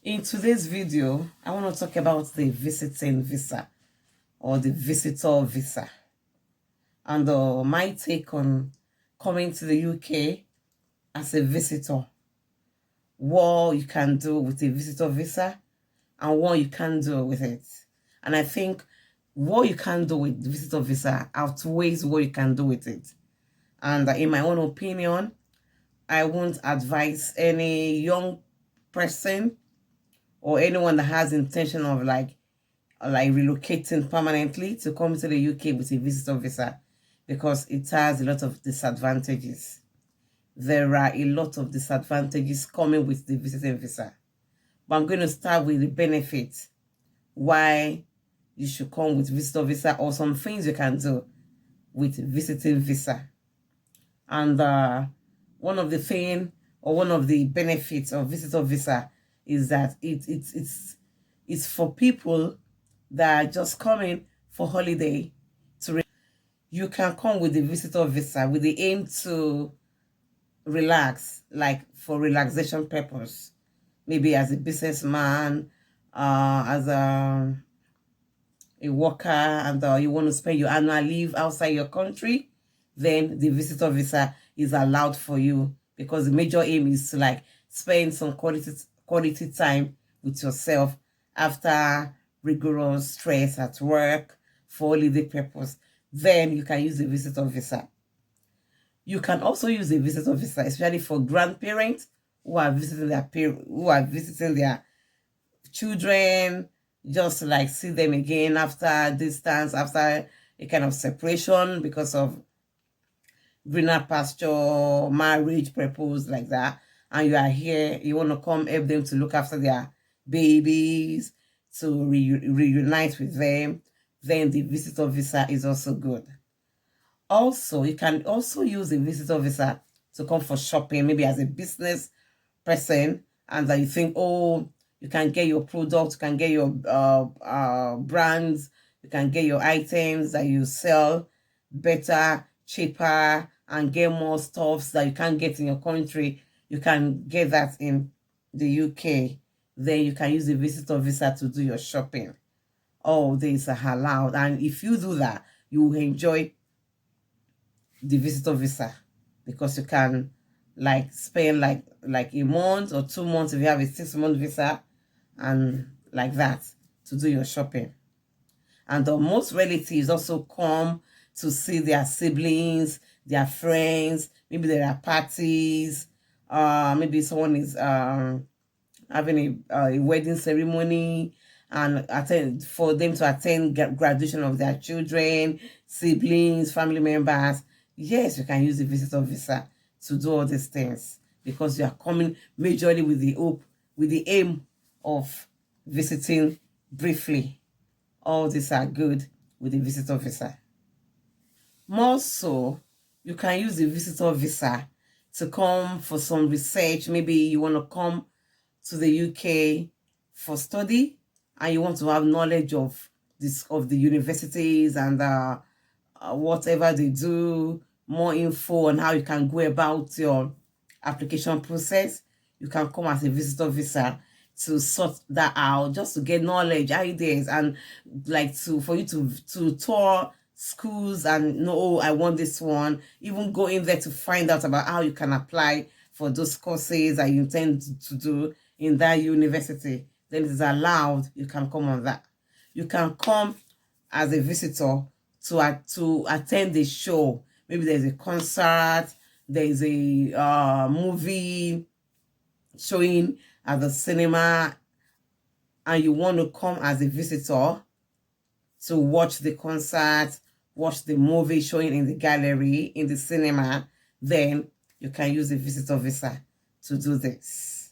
In today's video, I want to talk about the visiting visa or the visitor visa and my take on coming to the UK as a visitor, what you can do with a visitor visa and what you can do with it. And I think what you can do with the visitor visa outweighs what you can do with it. And in my own opinion, I won't advise any young person or anyone that has intention of like relocating permanently to come to the UK with a visitor visa, because it has a lot of disadvantages. There are a lot of disadvantages coming with the visiting visa. But I'm going to start with the benefits, why you should come with visitor visa, or some things you can do with visiting visa. And one of the benefits of visitor visa is that it's for people that are just coming for holiday. You can come with the visitor visa with the aim to relax, like for relaxation purpose, maybe as a businessman, as a worker, and you want to spend your annual leave outside your country, then the visitor visa is allowed for you, because the major aim is to like spend some quality time with yourself after rigorous stress at work for holiday purpose. Then you can use the visitor visa. You can also use a visitor visa, especially for grandparents who are visiting their children, just to like see them again after distance, after a kind of separation because of greener pasture, marriage, purpose, like that. And you are here, you want to come help them to look after their babies, to reunite with them, then the visitor visa is also good. Also, you can also use a visitor visa to come for shopping, maybe as a business person, and that you think, oh, you can get your products, you can get your brands, you can get your items that you sell better, cheaper, and get more stuffs that you can't get in your country. You can get that in the UK. Then you can use the visitor visa to do your shopping. All these are allowed, and if you do that, you will enjoy the visitor visa, because you can like spend like a month or 2 months if you have a 6-month visa, and like that, to do your shopping. And most relatives also come to see their siblings, their friends. Maybe there are parties, maybe someone is having a wedding ceremony, and attend for them to attend graduation of their children, siblings, family members. Yes, you can use the visitor visa to do all these things, because you are coming majorly with the hope, with the aim of visiting briefly. All these are good with the visitor visa. More so, you can use the visitor visa to come for some research. Maybe you want to come to the UK for study, and you want to have knowledge of the universities and whatever they do, more info on how you can go about your application process. You can come as a visitor visa to sort that out, just to get knowledge, ideas, and like for you to tour schools and know, oh, I want this one. Even go in there to find out about how you can apply for those courses that you intend to do in that university. Then it is allowed, you can come on that. You can come as a visitor to attend a show. Maybe there's a concert, there's a movie showing at the cinema, and you want to come as a visitor to watch the concert, watch the movie showing in the gallery, in the cinema, then you can use a visitor visa to do this.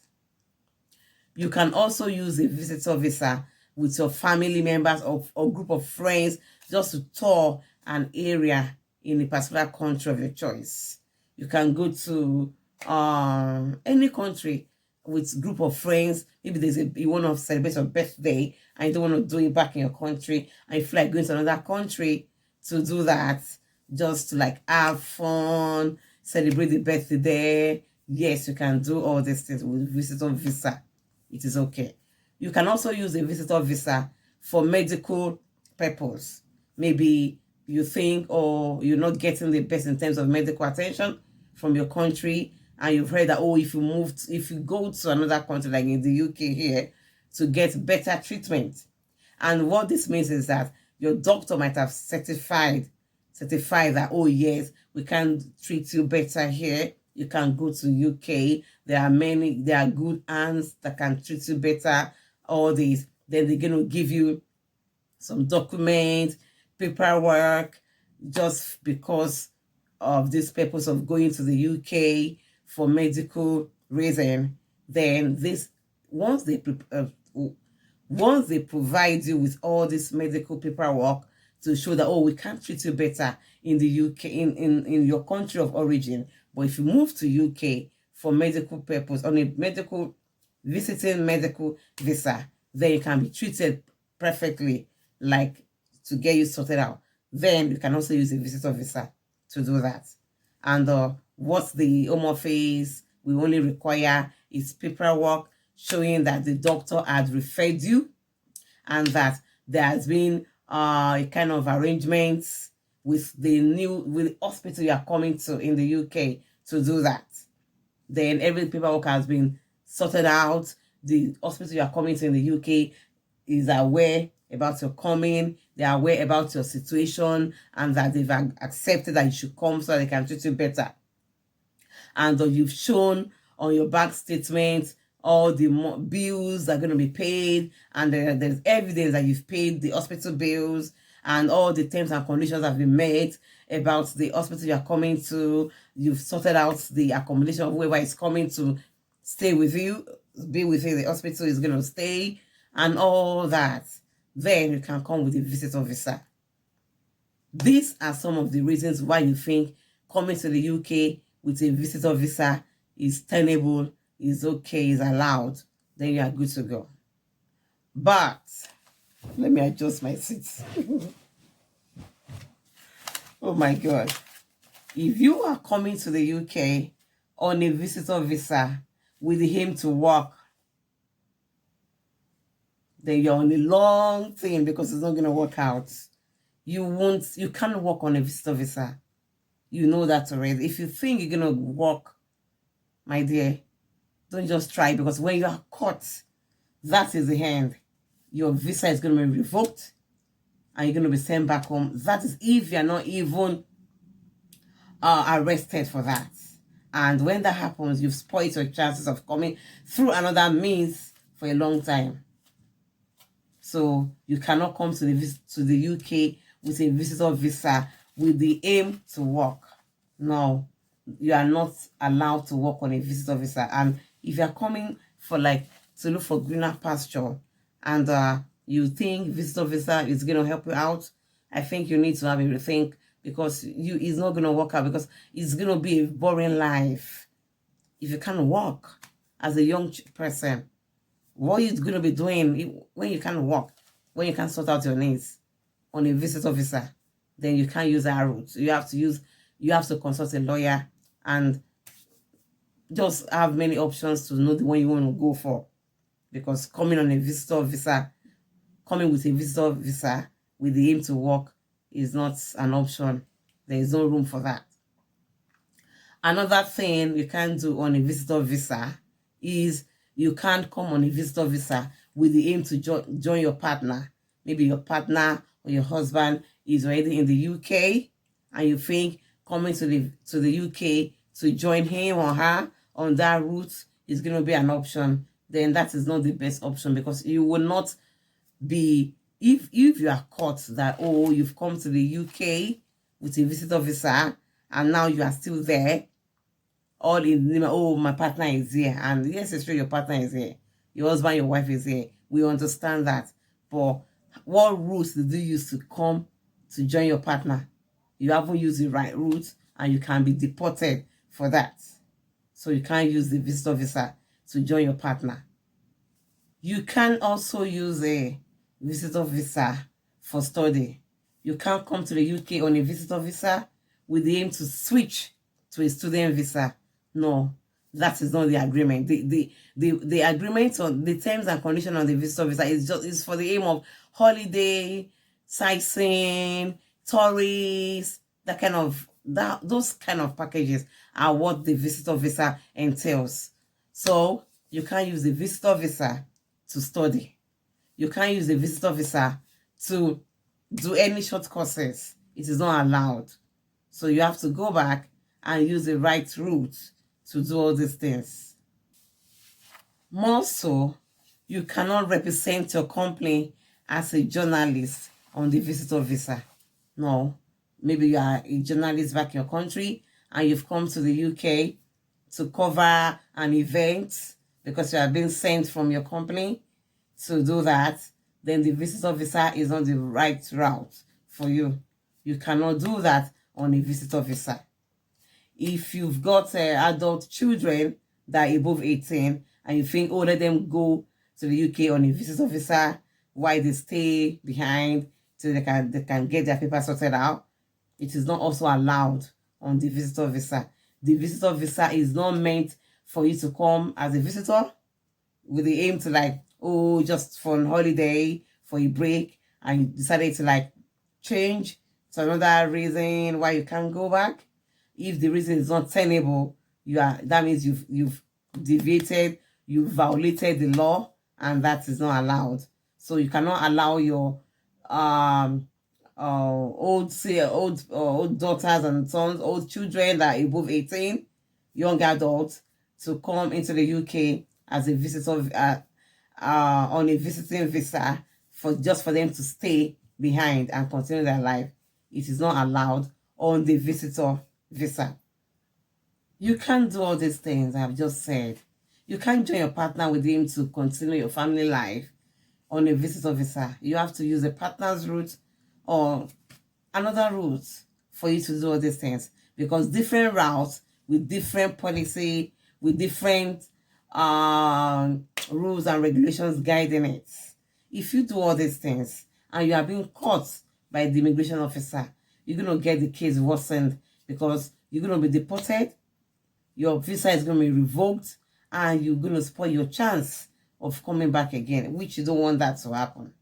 You can also use a visitor visa with your family members or group of friends, just to tour an area in a particular country of your choice. You can go to any country with group of friends. Maybe you want to celebrate your birthday and you don't want to do it back in your country, and you feel like going to another country to do that, just to like have fun, celebrate the birthday there. Yes, you can do all these things with visitor visa. It is okay. You can also use a visitor visa for medical purpose. Maybe you think, or you're not getting the best in terms of medical attention from your country, and you've heard that, oh, if you go to another country like in the UK here to get better treatment. And what this means is that your doctor might have certified that, oh yes, we can treat you better here. You can go to UK. There are good hands that can treat you better. All these. Then they're going to give you some documents, paperwork, just because of this purpose of going to the UK for medical reason. Then once they provide you with all this medical paperwork to show that, oh, we can treat you better in the UK, in your country of origin, but if you move to UK for medical purpose, on a visiting medical visa, then you can be treated perfectly, like to get you sorted out. Then you can also use a visitor visa to do that. And what the Home Office will only require is paperwork showing that the doctor had referred you and that there has been a kind of arrangements with the hospital you are coming to in the UK to do that. Then every paperwork has been sorted out. The hospital you are coming to in the UK is aware about your coming. They are aware about your situation and that they've accepted that you should come so they can treat you better. And you've shown on your bank statement all the bills that are going to be paid, and there's evidence that you've paid the hospital bills, and all the terms and conditions have been met about the hospital you're coming to. You've sorted out the accommodation of whoever is coming to stay with you, be with you, the hospital is going to stay, and all that. Then you can come with a visitor visa. These are some of the reasons why you think coming to the UK with a visitor visa is tenable, is okay, is allowed. Then you are good to go. But let me adjust my seats. Oh my God. If you are coming to the UK on a visitor visa with the aim to work, then you're on a long thing because it's not going to work out. You can't work on a visitor visa. You know that already. If you think you're going to work, my dear, don't just try, because when you are caught, that is the end. Your visa is going to be revoked and you're going to be sent back home. That is if you're not even arrested for that. And when that happens, you've spoiled your chances of coming through another means for a long time. So you cannot come to the UK with a visitor visa with the aim to work. No, you are not allowed to work on a visitor visa. And if you are coming for to look for greener pasture, and you think visitor visa is going to help you out, I think you need to have a rethink, because it's not going to work out, because it's going to be a boring life. If you can't work as a young person, what are you going to be doing when you can't work, when you can't sort out your needs on a visitor visa? Then you can't use that route. You have to consult a lawyer and just have many options to know the one you want to go for. Because coming with a visitor visa with the aim to work is not an option. There is no room for that. Another thing you can't do on a visitor visa is you can't come on a visitor visa with the aim to join your partner. Maybe your partner or your husband is already in the UK and you think coming to the UK to join him or her on that route is going to be an option. Then that is not the best option, because you will not be, if you are caught that, oh, you've come to the UK with a visitor visa and now you are still there, all in the name, oh, my partner is here. And yes, it's true, your partner is here. Your husband, your wife is here. We understand that. But what routes did you use to come to join your partner? You haven't used the right route and you can be deported for that. So you can't use the visitor visa to join your partner. You can also use a visitor visa for study. You can't come to the UK on a visitor visa with the aim to switch to a student visa. No, That is not the agreement. The agreement on the terms and conditions on the visitor visa is for the aim of holiday, sightseeing, tourists, those kind of packages are what the visitor visa entails. So you can't use the visitor visa to study. You can't use the visitor visa to do any short courses. It is not allowed. So you have to go back and use the right route to do all these things. More so, you cannot represent your company as a journalist on the visitor visa. No. Maybe you are a journalist back in your country and you've come to the UK to cover an event because you have been sent from your company to do that, then the visitor visa is not the right route for you. You cannot do that on a visitor visa. If you've got adult children that are above 18 and you think, oh, let them go to the UK on a visitor visa while they stay behind so they can get their papers sorted out, it is not also allowed on the visitor visa. The visitor visa is not meant for you to come as a visitor with the aim to like, oh, just for a holiday, for a break, and you decided to like change to another reason why you can't go back. If the reason is not tenable, that means you've deviated, you've violated the law, and that is not allowed. So you cannot allow your old daughters and sons, old children that are above 18, young adults, to come into the UK as a visitor on a visiting visa for them to stay behind and continue their life. It is not allowed on the visitor visa. You can't do all these things I've just said. You can't join your partner with him to continue your family life on a visitor visa. You have to use a partner's route or another route for you to do all these things, because different routes with different policy, with different rules and regulations guiding it. If you do all these things and you are being caught by the immigration officer, you're going to get the case worsened because you're going to be deported, your visa is going to be revoked, and you're going to spoil your chance of coming back again, which you don't want that to happen,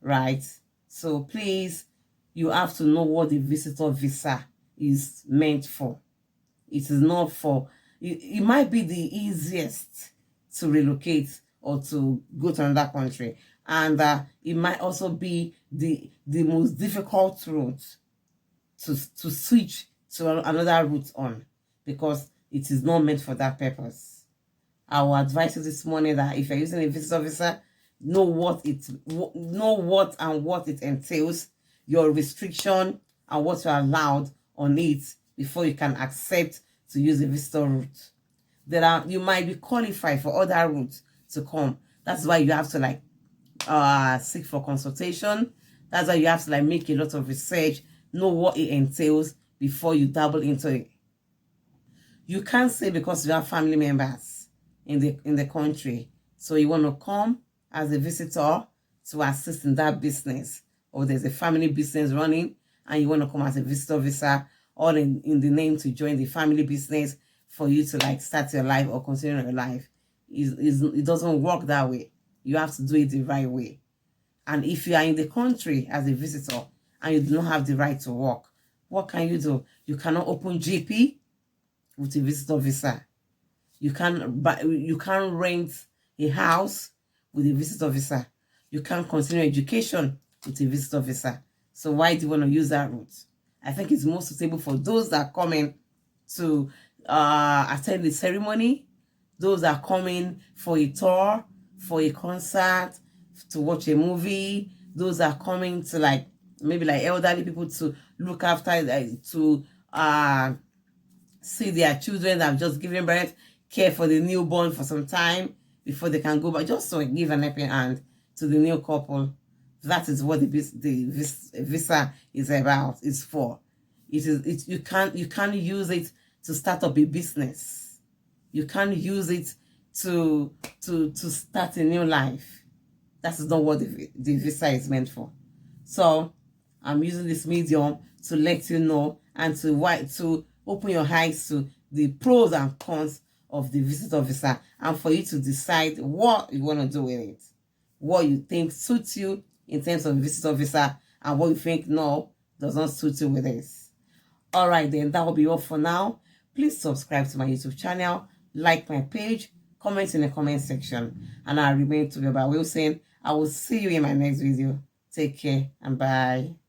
right? So please, you have to know what the visitor visa is meant for. It is not for, it might be the easiest to relocate or to go to another country, and it might also be the most difficult route to switch to another route on, because it is not meant for that purpose. I will advise you this morning that if you're using a visitor visa, know what it entails, your restriction and what you're allowed on it before you can accept to use a visitor route. You might be qualified for other routes to come. That's why you have to like seek for consultation. That's why you have to like make a lot of research, know what it entails before you dabble into it. You can't say because you have family members in the country, so you want to come as a visitor to assist in that business, or there's a family business running and you want to come as a visitor visa, all in the name to join the family business for you to like start your life or continue your life. It doesn't work that way. You have to do it the right way. And if you are in the country as a visitor and you do not have the right to work, what can you do? You cannot open GP with a visitor visa. You can't rent a house with a visitor visa. You can't continue education with a visitor visa. So why do you want to use that route? I think it's more suitable for those that are coming to attend the ceremony, those that are coming for a tour, for a concert, to watch a movie, those that are coming to like maybe like elderly people to look after, to see their children that have just given birth, care for the newborn for some time before they can go back, just to give an helping hand to the new couple. That is what the visa is about. It's for. You can't use it to start up a business. You can't use it to start a new life. That is not what the visa is meant for. So I'm using this medium to let you know and to open your eyes to the pros and cons of the visitor visa, and for you to decide what you want to do with it, what you think suits you in terms of visitor visa, and what you think no does not suit you with this. All right, then that will be all for now. Please subscribe to my YouTube channel, like my page, comment in the comment section, and I remain to be by Wilson. I will see you in my next video. Take care and bye.